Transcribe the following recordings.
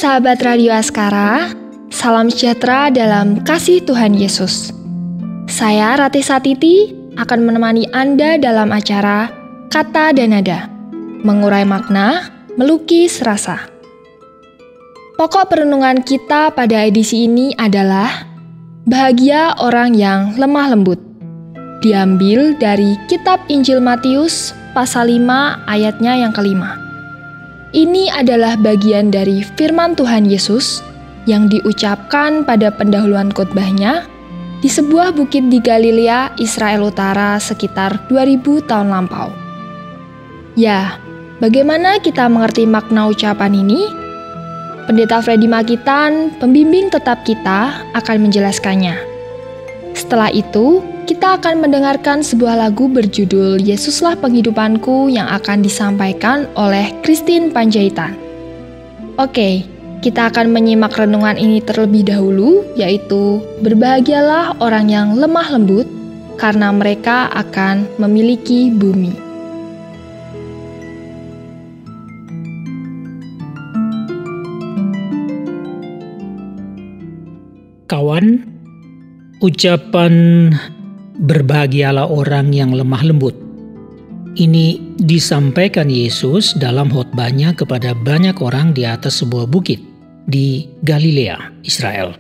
sahabat Radio Askara, salam sejahtera dalam kasih Tuhan Yesus. Saya Ratih Satiti akan menemani Anda dalam acara Kata dan Nada, mengurai makna, melukis rasa. Pokok perenungan kita pada edisi ini adalah bahagia orang yang lemah lembut. Diambil dari kitab Injil Matius pasal 5 ayatnya yang kelima. Ini adalah bagian dari firman Tuhan Yesus yang diucapkan pada pendahuluan khotbahnya di sebuah bukit di Galilea, Israel Utara sekitar 2000 tahun lampau. Ya, bagaimana kita mengerti makna ucapan ini? Pendeta Freddy Makitan, pembimbing tetap kita, akan menjelaskannya. Setelah itu, kita akan mendengarkan sebuah lagu berjudul Yesuslah Penghidupanku yang akan disampaikan oleh Christine Panjaitan. Oke, kita akan menyimak renungan ini terlebih dahulu, yaitu berbahagialah orang yang lemah lembut, karena mereka akan memiliki bumi. Kawan, ucapan berbahagialah orang yang lemah lembut ini disampaikan Yesus dalam khotbahnya kepada banyak orang di atas sebuah bukit di Galilea, Israel.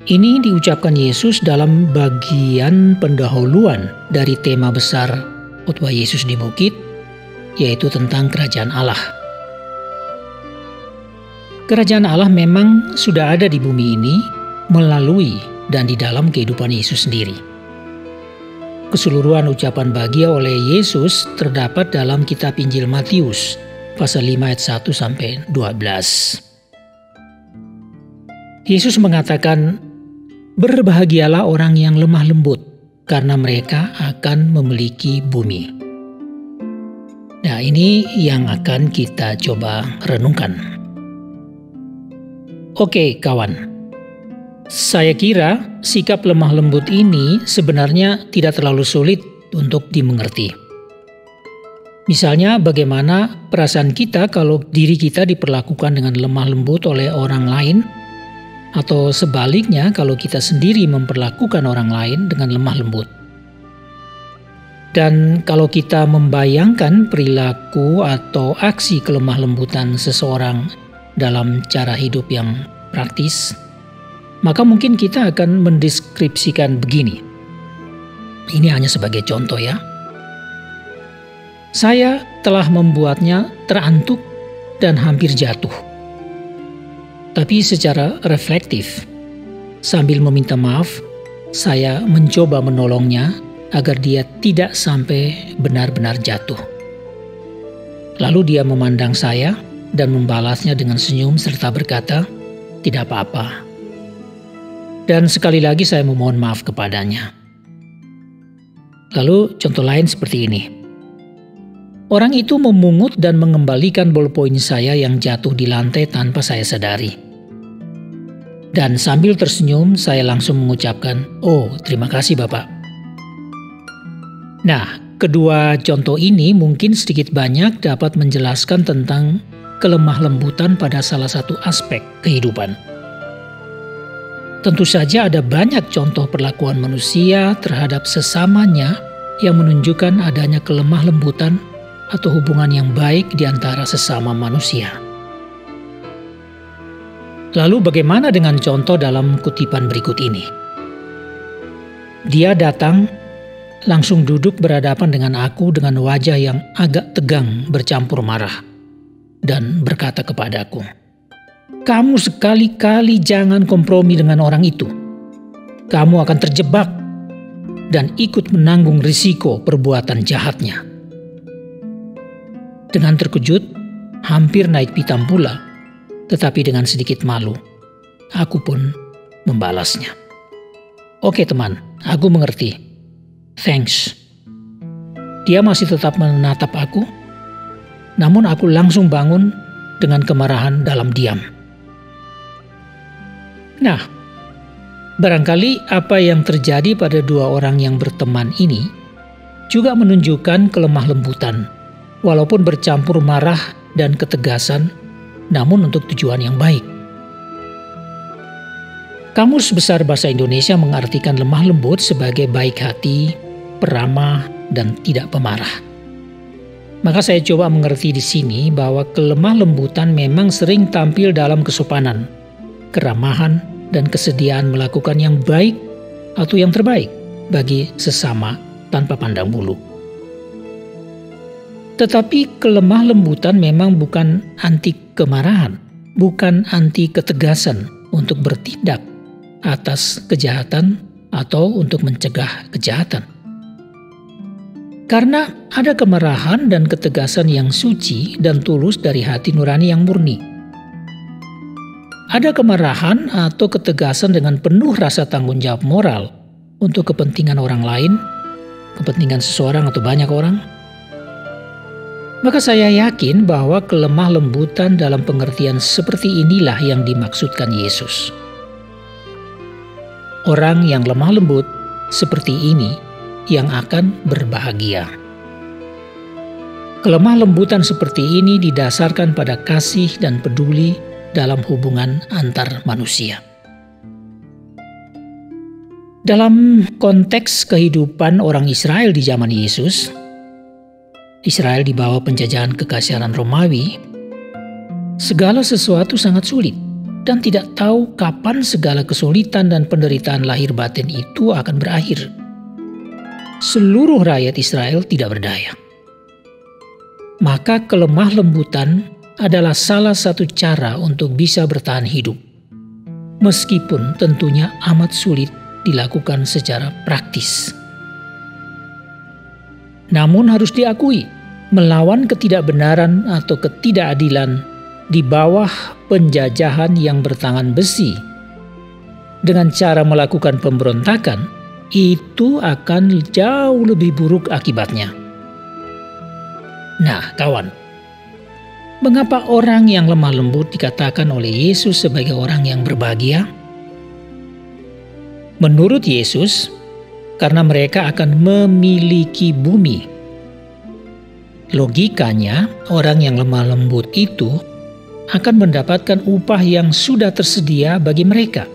Ini diucapkan Yesus dalam bagian pendahuluan dari tema besar khotbah Yesus di bukit, yaitu tentang kerajaan Allah. Kerajaan Allah memang sudah ada di bumi ini melalui dan di dalam kehidupan Yesus sendiri. Keseluruhan ucapan bahagia oleh Yesus terdapat dalam kitab Injil Matius pasal 5 ayat 1 sampai 12. Yesus mengatakan, "Berbahagialah orang yang lemah lembut, karena mereka akan memiliki bumi." Nah, ini yang akan kita coba renungkan. Oke, kawan. Saya kira sikap lemah lembut ini sebenarnya tidak terlalu sulit untuk dimengerti. Misalnya bagaimana perasaan kita kalau diri kita diperlakukan dengan lemah lembut oleh orang lain, atau sebaliknya kalau kita sendiri memperlakukan orang lain dengan lemah lembut. Dan kalau kita membayangkan perilaku atau aksi kelemah lembutan seseorang dalam cara hidup yang praktis, maka mungkin kita akan mendeskripsikan begini. Ini hanya sebagai contoh ya. Saya telah membuatnya terantuk dan hampir jatuh. Tapi secara reflektif, sambil meminta maaf, saya mencoba menolongnya agar dia tidak sampai benar-benar jatuh. Lalu dia memandang saya dan membalasnya dengan senyum serta berkata, "Tidak apa-apa." Dan sekali lagi saya memohon maaf kepadanya. Lalu contoh lain seperti ini. Orang itu memungut dan mengembalikan bolpoin saya yang jatuh di lantai tanpa saya sadari. Dan sambil tersenyum saya langsung mengucapkan, "Oh, terima kasih Bapak." Nah, kedua contoh ini mungkin sedikit banyak dapat menjelaskan tentang kelemah lembutan pada salah satu aspek kehidupan. Tentu saja ada banyak contoh perlakuan manusia terhadap sesamanya yang menunjukkan adanya kelemah lembutan atau hubungan yang baik di antara sesama manusia. Lalu bagaimana dengan contoh dalam kutipan berikut ini? Dia datang, langsung duduk berhadapan dengan aku dengan wajah yang agak tegang bercampur marah, dan berkata kepadaku, "Kamu sekali-kali jangan kompromi dengan orang itu. Kamu akan terjebak dan ikut menanggung risiko perbuatan jahatnya." Dengan terkejut, hampir naik pitam pula, tetapi dengan sedikit malu, aku pun membalasnya. "Oke teman, aku mengerti. Thanks." Dia masih tetap menatap aku, namun aku langsung bangun dengan kemarahan dalam diam. Nah, barangkali apa yang terjadi pada dua orang yang berteman ini juga menunjukkan kelemah lembutan, walaupun bercampur marah dan ketegasan namun untuk tujuan yang baik. Kamus Besar Bahasa Indonesia mengartikan lemah lembut sebagai baik hati, peramah, dan tidak pemarah. Maka saya coba mengerti di sini bahwa kelemah lembutan memang sering tampil dalam kesopanan, keramahan, dan kesediaan melakukan yang baik atau yang terbaik bagi sesama tanpa pandang bulu. Tetapi kelemah lembutan memang bukan anti kemarahan, bukan anti ketegasan untuk bertindak atas kejahatan atau untuk mencegah kejahatan. Karena ada kemarahan dan ketegasan yang suci dan tulus dari hati nurani yang murni. Ada kemarahan atau ketegasan dengan penuh rasa tanggung jawab moral untuk kepentingan orang lain, kepentingan seseorang atau banyak orang. Maka saya yakin bahwa kelemah lembutan dalam pengertian seperti inilah yang dimaksudkan Yesus. Orang yang lemah lembut seperti ini yang akan berbahagia. Kelemah lembutan seperti ini didasarkan pada kasih dan peduli dalam hubungan antar manusia. Dalam konteks kehidupan orang Israel di zaman Yesus, Israel di bawah penjajahan kekaisaran Romawi, segala sesuatu sangat sulit dan tidak tahu kapan segala kesulitan dan penderitaan lahir batin itu akan berakhir. Seluruh rakyat Israel tidak berdaya. Maka kelemah lembutan adalah salah satu cara untuk bisa bertahan hidup. Meskipun tentunya amat sulit dilakukan secara praktis. Namun harus diakui, melawan ketidakbenaran atau ketidakadilan di bawah penjajahan yang bertangan besi dengan cara melakukan pemberontakan, itu akan jauh lebih buruk akibatnya. Nah, kawan, mengapa orang yang lemah lembut dikatakan oleh Yesus sebagai orang yang berbahagia? Menurut Yesus, karena mereka akan memiliki bumi. Logikanya, orang yang lemah lembut itu akan mendapatkan upah yang sudah tersedia bagi mereka.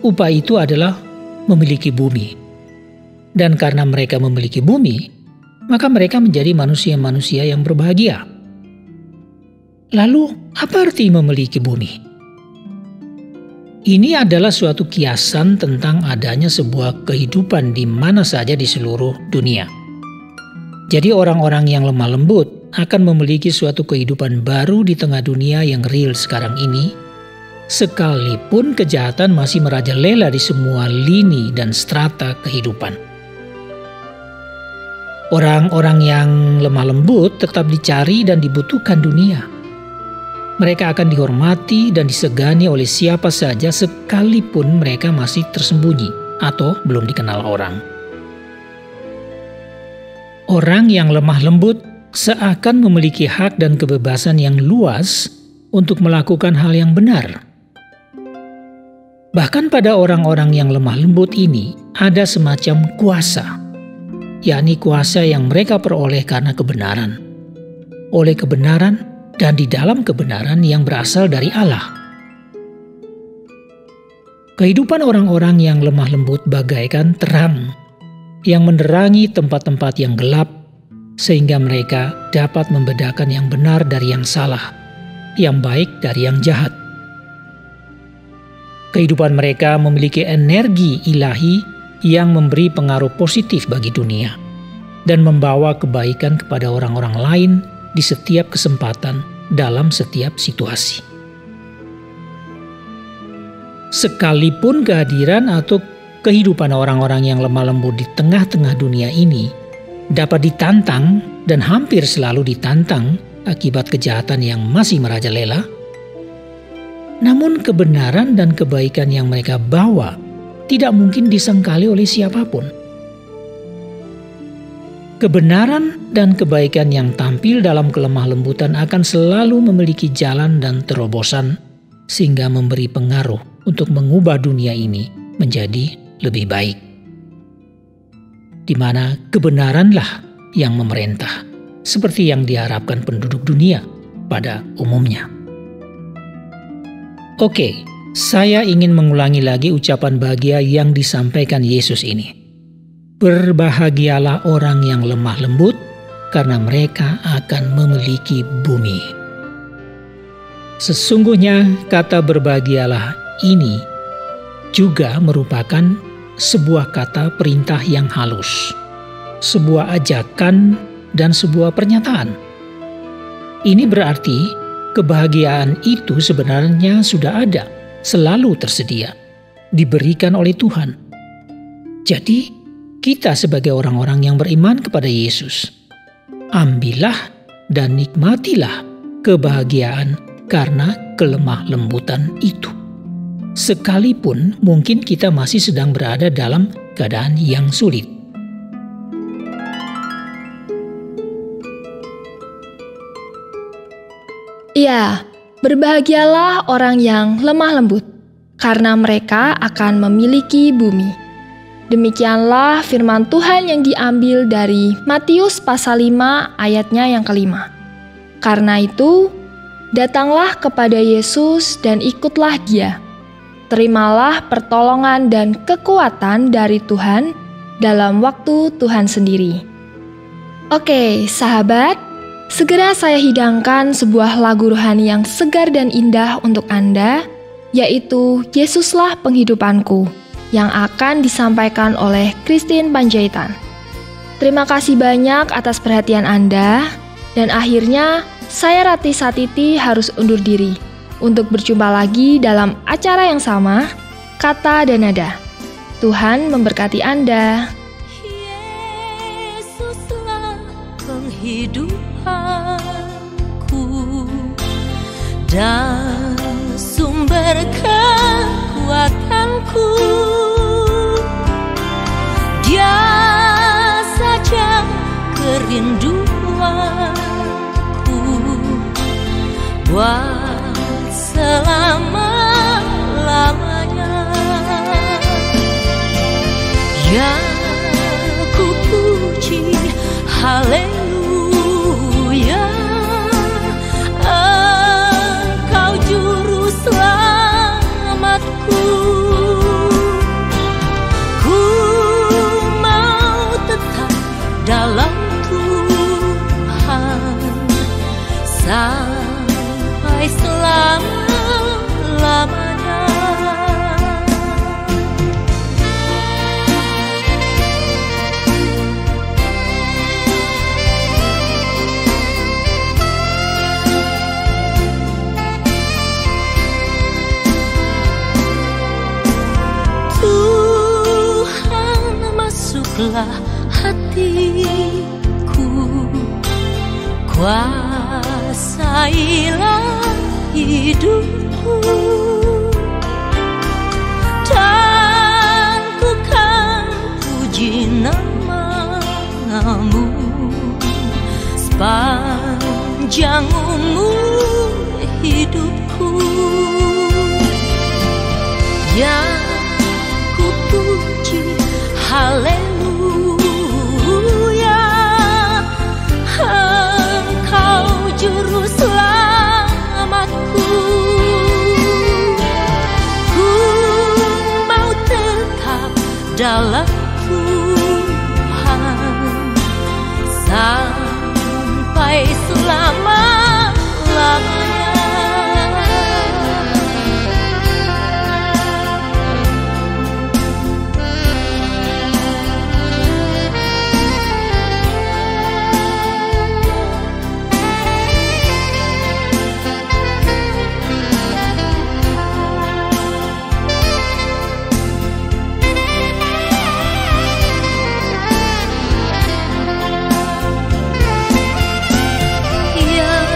Upah itu adalah memiliki bumi. Dan karena mereka memiliki bumi, maka mereka menjadi manusia-manusia yang berbahagia. Lalu, apa arti memiliki bumi? Ini adalah suatu kiasan tentang adanya sebuah kehidupan di mana saja di seluruh dunia. Jadi orang-orang yang lemah lembut akan memiliki suatu kehidupan baru di tengah dunia yang real sekarang ini, sekalipun kejahatan masih merajalela di semua lini dan strata kehidupan. Orang-orang yang lemah lembut tetap dicari dan dibutuhkan dunia. Mereka akan dihormati dan disegani oleh siapa saja sekalipun mereka masih tersembunyi atau belum dikenal orang. Orang yang lemah lembut seakan memiliki hak dan kebebasan yang luas untuk melakukan hal yang benar. Bahkan pada orang-orang yang lemah lembut ini ada semacam kuasa, yakni kuasa yang mereka peroleh karena kebenaran. Oleh kebenaran dan di dalam kebenaran yang berasal dari Allah. Kehidupan orang-orang yang lemah lembut bagaikan terang yang menerangi tempat-tempat yang gelap, sehingga mereka dapat membedakan yang benar dari yang salah, yang baik dari yang jahat. Kehidupan mereka memiliki energi ilahi yang memberi pengaruh positif bagi dunia dan membawa kebaikan kepada orang-orang lain di setiap kesempatan dalam setiap situasi. Sekalipun kehadiran atau kehidupan orang-orang yang lemah lembut di tengah-tengah dunia ini dapat ditantang dan hampir selalu ditantang akibat kejahatan yang masih merajalela, namun kebenaran dan kebaikan yang mereka bawa tidak mungkin disangkali oleh siapapun. Kebenaran dan kebaikan yang tampil dalam kelemah lembutan akan selalu memiliki jalan dan terobosan sehingga memberi pengaruh untuk mengubah dunia ini menjadi lebih baik, di mana kebenaranlah yang memerintah, seperti yang diharapkan penduduk dunia pada umumnya. Oke, saya ingin mengulangi lagi ucapan bahagia yang disampaikan Yesus ini. Berbahagialah orang yang lemah lembut, karena mereka akan memiliki bumi. Sesungguhnya kata berbahagialah ini juga merupakan sebuah kata perintah yang halus, sebuah ajakan dan sebuah pernyataan. Ini berarti kebahagiaan itu sebenarnya sudah ada, selalu tersedia, diberikan oleh Tuhan. Jadi, kita sebagai orang-orang yang beriman kepada Yesus, ambillah dan nikmatilah kebahagiaan karena kelemah lembutan itu. Sekalipun mungkin kita masih sedang berada dalam keadaan yang sulit. Ya, berbahagialah orang yang lemah lembut, karena mereka akan memiliki bumi. Demikianlah firman Tuhan yang diambil dari Matius pasal 5 ayatnya yang ke-5. Karena itu, datanglah kepada Yesus dan ikutlah Dia. Terimalah pertolongan dan kekuatan dari Tuhan dalam waktu Tuhan sendiri. Oke, sahabat. Segera saya hidangkan sebuah lagu rohani yang segar dan indah untuk Anda, yaitu Yesuslah Penghidupanku, yang akan disampaikan oleh Christine Panjaitan. Terima kasih banyak atas perhatian Anda, dan akhirnya saya Rati Satiti harus undur diri untuk berjumpa lagi dalam acara yang sama, Kata dan Nada. Tuhan memberkati Anda. Yesuslah penghidupanku dan sumber kekuatanku. Dia saja kerinduanku buat selama-lamanya. Yang ku puji, haleluya, Engkau juru selamatku. Ku mau tetap dalam Tuhan sampai selama-lamanya. Masuklah hatiku, kuasailah hidupku, dan ku kan puji nama-Mu sepanjang umur hidupku. Yang ku puji, haleluya, Engkau juru selamatku. Ku mau tetap dalam Tuhan sampai selama-lamanya. Yang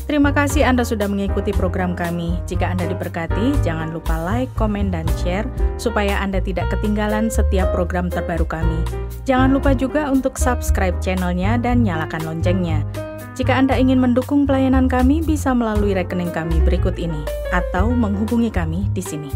Terima kasih Anda sudah mengikuti program kami. Jika Anda diberkati, jangan lupa like, komen, dan share supaya Anda tidak ketinggalan setiap program terbaru kami. Jangan lupa juga untuk subscribe channelnya dan nyalakan loncengnya. Jika Anda ingin mendukung pelayanan kami, bisa melalui rekening kami berikut ini atau menghubungi kami di sini.